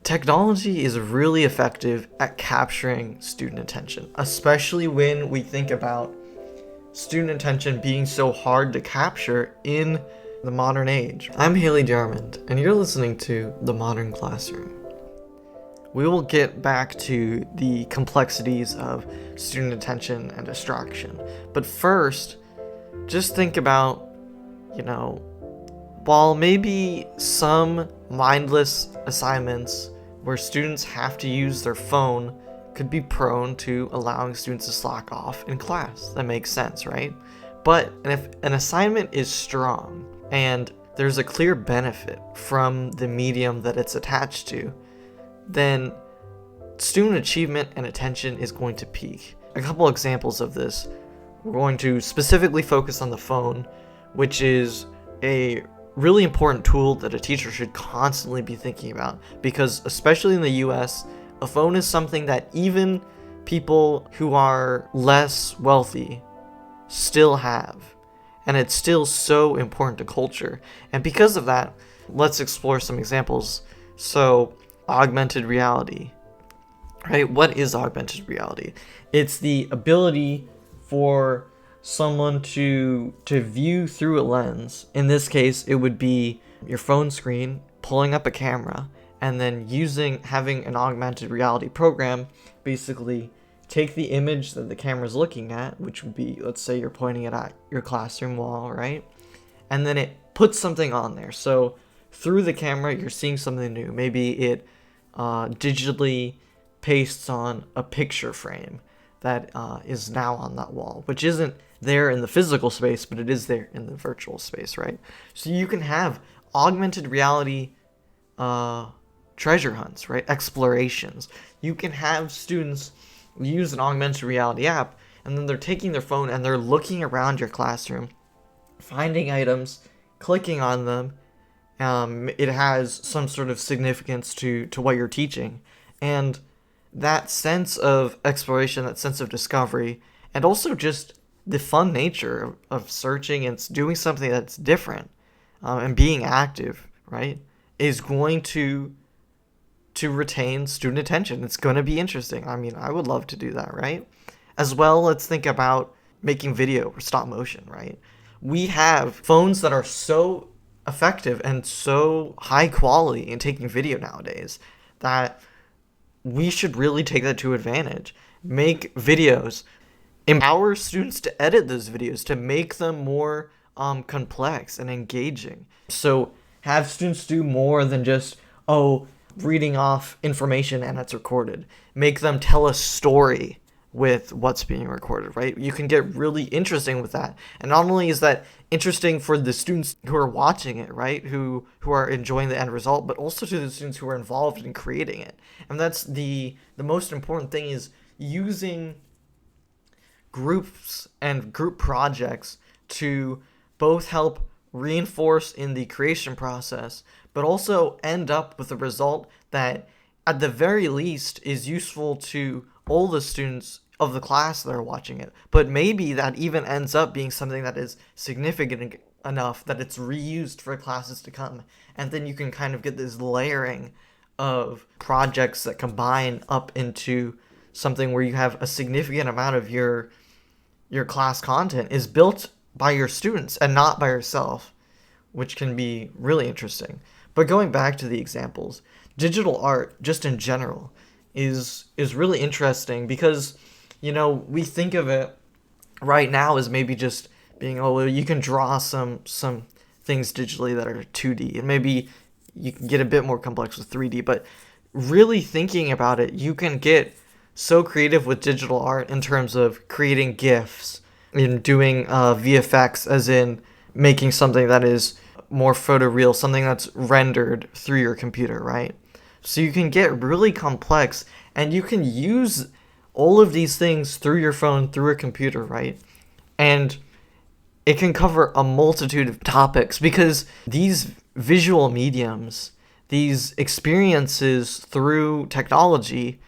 Technology is really effective at capturing student attention, especially when we think about student attention being so hard to capture in the modern age. I'm Haley Jarmond, and you're listening to The Modern Classroom. We will get back to the complexities of student attention and distraction, but first, just think about, while maybe some mindless assignments where students have to use their phone could be prone to allowing students to slack off in class. That makes sense, right? But if an assignment is strong and there's a clear benefit from the medium that it's attached to, then student achievement and attention is going to peak. A couple examples of this. We're going to specifically focus on the phone, which is a really important tool that a teacher should constantly be thinking about, because especially in the US, a phone is something that even people who are less wealthy still have, and it's still so important to culture. And because of that, let's explore some examples. So, augmented reality, right? What is augmented reality? It's the ability for someone to view through a lens. In this case, it would be your phone screen, pulling up a camera, and then having an augmented reality program basically take the image that the camera's looking at, which would be, let's say you're pointing it at your classroom wall, right? And then it puts something on there. So through the camera, you're seeing something new. Maybe it digitally pastes on a picture frame that is now on that wall, which isn't there in the physical space, but it is there in the virtual space, right? So you can have augmented reality treasure hunts, right? Explorations. You can have students use an augmented reality app, and then they're taking their phone and they're looking around your classroom, finding items, clicking on them. It has some sort of significance to what you're teaching. And that sense of exploration, that sense of discovery, and also just the fun nature of searching and doing something that's different and being active, right, is going to retain student attention. It's going to be interesting. I mean, I would love to do that, right? As well, let's think about making video or stop motion, right? We have phones that are so effective and so high quality in taking video nowadays that we should really take that to advantage. Make videos. Empower students to edit those videos to make them more complex and engaging. So have students do more than just, reading off information and it's recorded. Make them tell a story with what's being recorded, right? You can get really interesting with that. And not only is that interesting for the students who are watching it, right, who are enjoying the end result, but also to the students who are involved in creating it. And that's the most important thing, is using groups and group projects to both help reinforce in the creation process, but also end up with a result that at the very least is useful to all the students of the class that are watching it. But maybe that even ends up being something that is significant enough that it's reused for classes to come. And then you can kind of get this layering of projects that combine up into something where you have a significant amount of your class content is built by your students and not by yourself, which can be really interesting. But going back to the examples, digital art just in general is really interesting because, we think of it right now as maybe just being, you can draw some things digitally that are 2D, and maybe you can get a bit more complex with 3D, but really thinking about it, you can get so creative with digital art in terms of creating GIFs and doing VFX, as in making something that is more photoreal, something that's rendered through your computer, right? So you can get really complex, and you can use all of these things through your phone, through a computer, right? And it can cover a multitude of topics, because these visual mediums, these experiences through technology,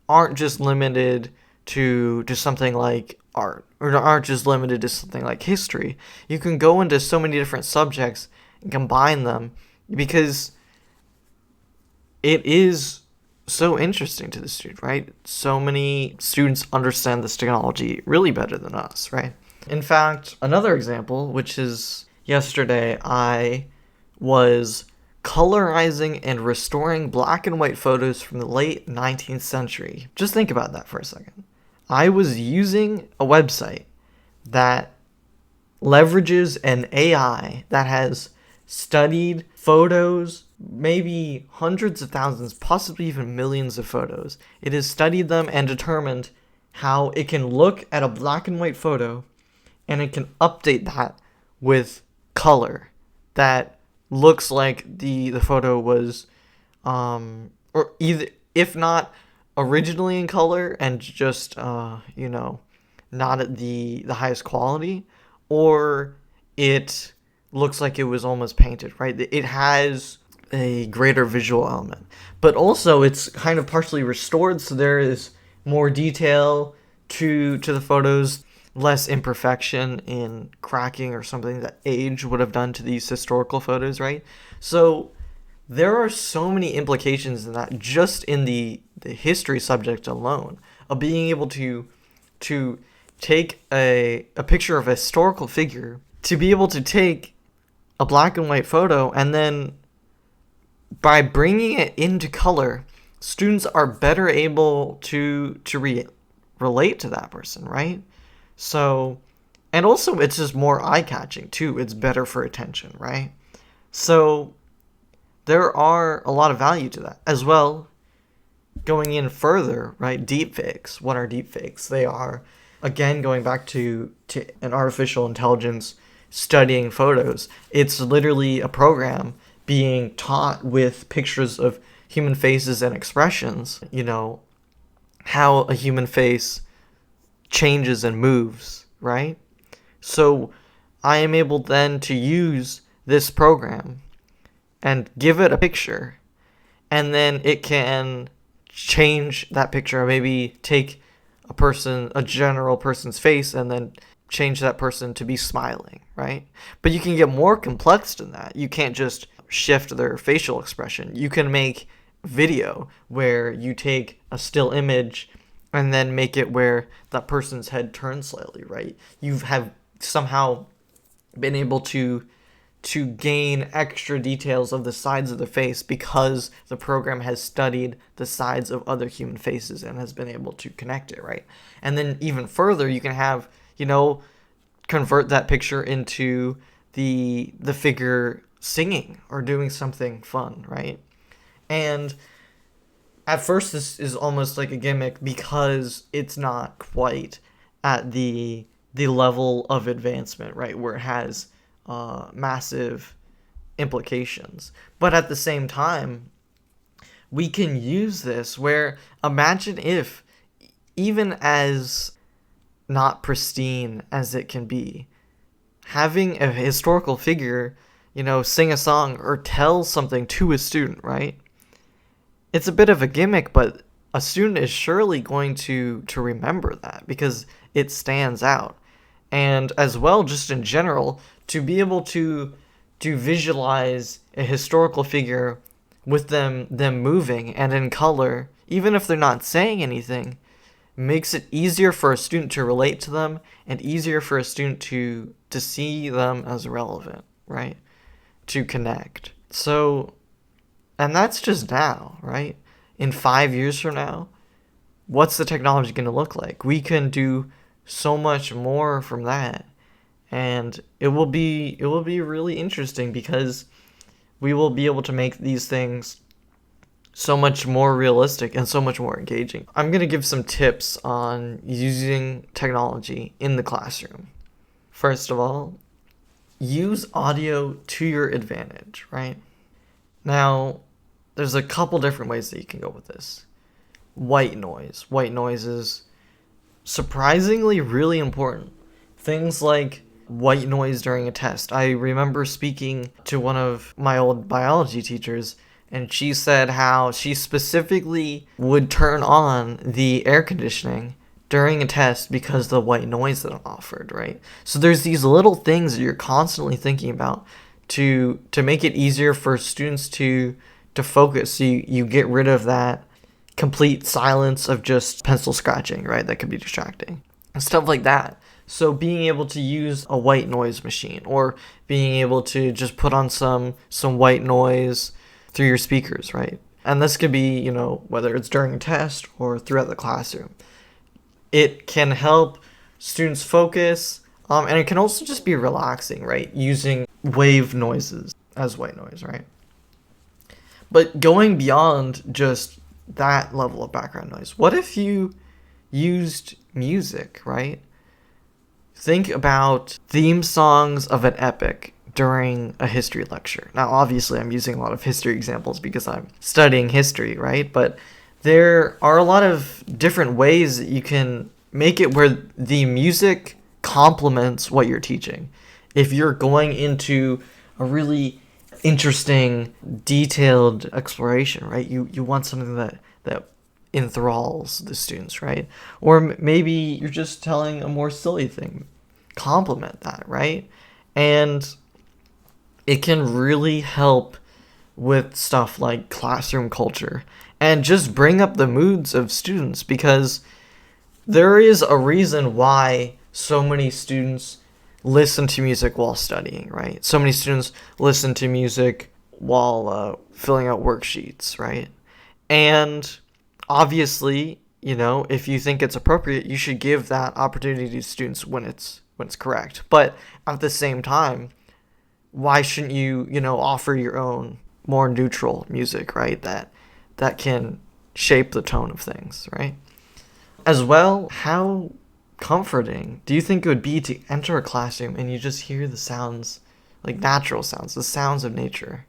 aren't just limited to something like art, or aren't just limited to something like history. You can go into so many different subjects and combine them, because it is so interesting to the student, right? So many students understand this technology really better than us, right? In fact, another example, which is yesterday, I was colorizing and restoring black and white photos from the late 19th century. Just think about that for a second. I was using a website that leverages an AI that has studied photos, maybe hundreds of thousands, possibly even millions of photos. It has studied them and determined how it can look at a black and white photo and it can update that with color that looks like the photo was or either, if not originally in color and just not at the highest quality, or it looks like it was almost painted, right? It has a greater visual element, but also it's kind of partially restored, so there is more detail to the photos, less imperfection in cracking or something that age would have done to these historical photos, right? So there are so many implications in that, just in the history subject alone, of being able to take a picture of a historical figure, to be able to take a black and white photo, and then by bringing it into color, students are better able to relate to that person, right? So, and also it's just more eye-catching too. It's better for attention, right? So there are a lot of value to that as well. Going in further, right? Deepfakes. What are deepfakes? They are, again, going back to an artificial intelligence studying photos. It's literally a program being taught with pictures of human faces and expressions, how a human face changes and moves, right? So I am able then to use this program and give it a picture, and then it can change that picture, maybe take a general person's face, and then change that person to be smiling, right? But you can get more complex than that. You can't just shift their facial expression. You can make video where you take a still image and then make it where that person's head turns slightly, right? You have somehow been able to gain extra details of the sides of the face because the program has studied the sides of other human faces and has been able to connect it, right? And then even further, you can have, convert that picture into the figure singing or doing something fun, right? And at first, this is almost like a gimmick because it's not quite at the level of advancement, right, where it has massive implications. But at the same time, we can use this where, imagine if, even as not pristine as it can be, having a historical figure, sing a song or tell something to a student, right? It's a bit of a gimmick, but a student is surely going to remember that because it stands out. And as well, just in general, to be able to visualize a historical figure with them moving and in color, even if they're not saying anything, makes it easier for a student to relate to them and easier for a student to see them as relevant, right? To connect. So, and that's just now, right? In 5 years from now, what's the technology going to look like? We can do so much more from that. And it will be really interesting because we will be able to make these things so much more realistic and so much more engaging. I'm going to give some tips on using technology in the classroom. First of all, use audio to your advantage, right? Now, there's a couple different ways that you can go with this. White noise. White noise is surprisingly really important. Things like white noise during a test. I remember speaking to one of my old biology teachers, and she said how she specifically would turn on the air conditioning during a test because of the white noise that it offered, right? So there's these little things that you're constantly thinking about to make it easier for students to to focus. You get rid of that complete silence of just pencil scratching, right? That could be distracting and stuff like that. So being able to use a white noise machine, or being able to just put on some white noise through your speakers, right? And this could be, whether it's during a test or throughout the classroom. It can help students focus, and it can also just be relaxing, right? Using wave noises as white noise, right? But going beyond just that level of background noise, what if you used music, right? Think about theme songs of an epic during a history lecture. Now, obviously, I'm using a lot of history examples because I'm studying history, right? But there are a lot of different ways that you can make it where the music complements what you're teaching. If you're going into a really interesting, detailed exploration, right? You want something that enthralls the students, right? Or maybe you're just telling a more silly thing. Complement that, right? And it can really help with stuff like classroom culture and just bring up the moods of students, because there is a reason why so many students listen to music while studying, right? So many students listen to music while filling out worksheets, right? And obviously, if you think it's appropriate, you should give that opportunity to students when it's correct. But at the same time, why shouldn't you, offer your own more neutral music, right? That can shape the tone of things, right? As well, how comforting do you think it would be to enter a classroom and you just hear the sounds, like natural sounds, the sounds of nature?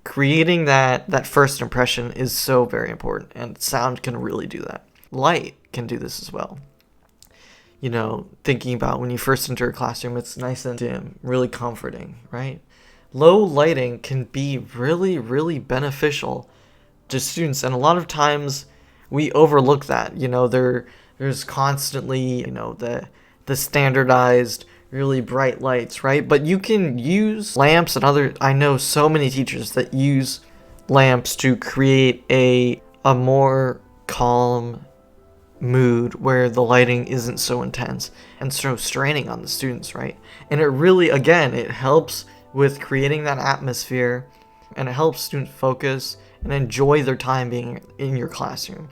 Creating that first impression is so very important, and sound can really do that. Light can do this as well. Thinking about when you first enter a classroom, it's nice and dim, really comforting, right? Low lighting can be really, really beneficial to students, and a lot of times we overlook that. There's constantly, the standardized, really bright lights, right? But you can use lamps and I know so many teachers that use lamps to create a more calm mood where the lighting isn't so intense and so straining on the students, right? And it really, again, it helps with creating that atmosphere, and it helps students focus and enjoy their time being in your classroom.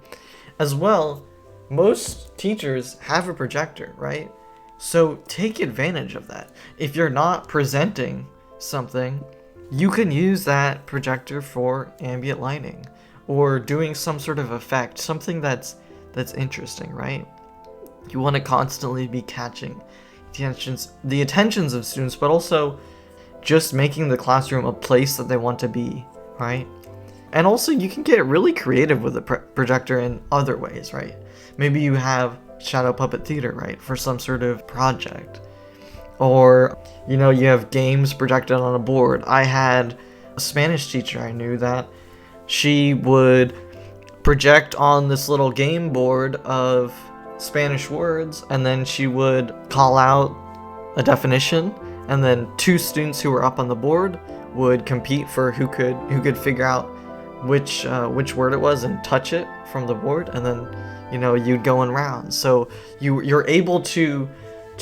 As well, most teachers have a projector, right? So take advantage of that. If you're not presenting something, you can use that projector for ambient lighting or doing some sort of effect, something that's interesting, right? You want to constantly be catching the attentions of students, but also just making the classroom a place that they want to be, right? And also, you can get really creative with the projector in other ways, right? Maybe you have shadow puppet theater, right, for some sort of project. Or, you have games projected on a board. I had a Spanish teacher I knew that she would project on this little game board of Spanish words, and then she would call out a definition, and then two students who were up on the board would compete for who could figure out which word it was and touch it from the board, and then you'd go in rounds. So you're able to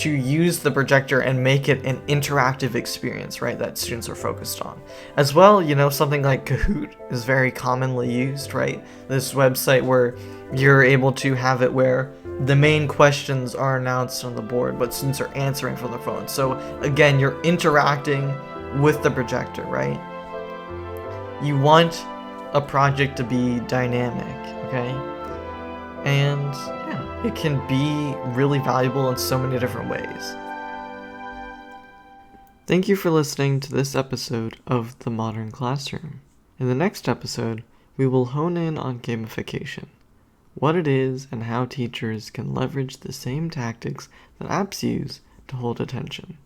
use the projector and make it an interactive experience, right, that students are focused on. As well, something like Kahoot is very commonly used, right? This website where you're able to have it where the main questions are announced on the board, but students are answering from their phone. So again, you're interacting with the projector, right? You want a project to be dynamic, okay? And yeah, it can be really valuable in so many different ways. Thank you for listening to this episode of The Modern Classroom. In the next episode, we will hone in on gamification, what it is and how teachers can leverage the same tactics that apps use to hold attention.